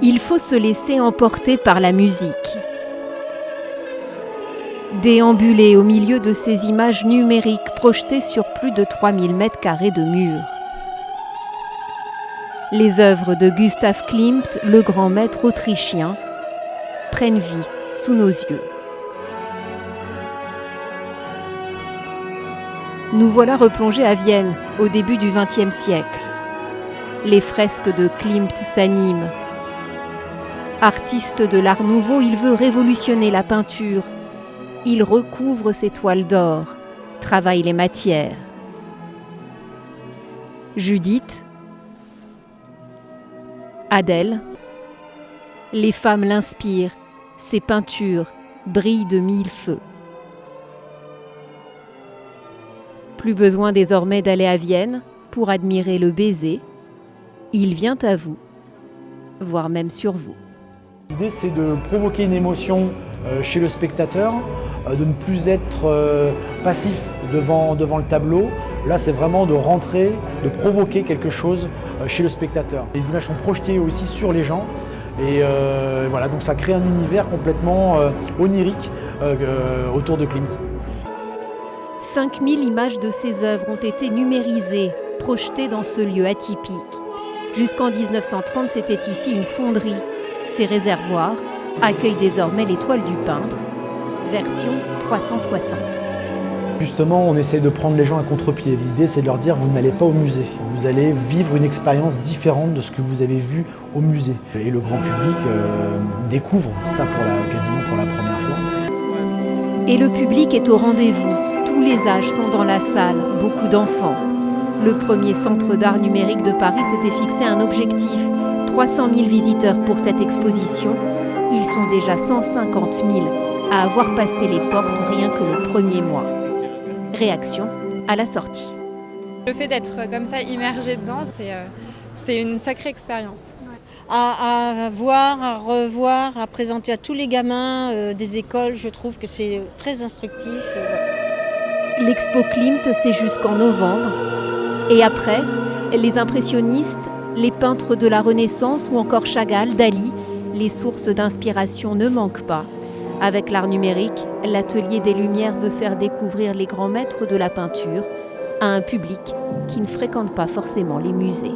Il faut se laisser emporter par la musique. Déambuler au milieu de ces images numériques projetées sur plus de 3000 m² de murs. Les œuvres de Gustav Klimt, le grand maître autrichien, prennent vie sous nos yeux. Nous voilà replongés à Vienne, au début du XXe siècle. Les fresques de Klimt s'animent. Artiste de l'Art nouveau, il veut révolutionner la peinture. Il recouvre ses toiles d'or, travaille les matières. Judith, Adèle, les femmes l'inspirent, ses peintures brillent de mille feux. Plus besoin désormais d'aller à Vienne pour admirer le baiser. Il vient à vous, voire même sur vous. L'idée, c'est de provoquer une émotion chez le spectateur, de ne plus être passif devant le tableau. Là, c'est vraiment de rentrer, de provoquer quelque chose chez le spectateur. Les images sont projetées aussi sur les gens et voilà, donc ça crée un univers complètement onirique autour de Klimt. 5000 images de ses œuvres ont été numérisées, projetées dans ce lieu atypique. Jusqu'en 1930, c'était ici une fonderie. Ces réservoirs accueillent désormais les toiles du peintre, version 360. Justement, on essaie de prendre les gens à contre-pied. L'idée, c'est de leur dire, vous n'allez pas au musée. Vous allez vivre une expérience différente de ce que vous avez vu au musée. Et le grand public découvre ça quasiment pour la première fois. Et le public est au rendez-vous. Tous les âges sont dans la salle, beaucoup d'enfants. Le premier centre d'art numérique de Paris s'était fixé un objectif, 300 000 visiteurs pour cette exposition. Ils sont déjà 150 000 à avoir passé les portes rien que le premier mois. Réaction à la sortie. Le fait d'être comme ça immergé dedans, c'est une sacrée expérience. À voir, à revoir, à présenter à tous les gamins des écoles, je trouve que c'est très instructif. L'Expo Klimt, c'est jusqu'en novembre. Et après, les impressionnistes, les peintres de la Renaissance ou encore Chagall, Dali, les sources d'inspiration ne manquent pas. Avec l'art numérique, l'Atelier des Lumières veut faire découvrir les grands maîtres de la peinture à un public qui ne fréquente pas forcément les musées.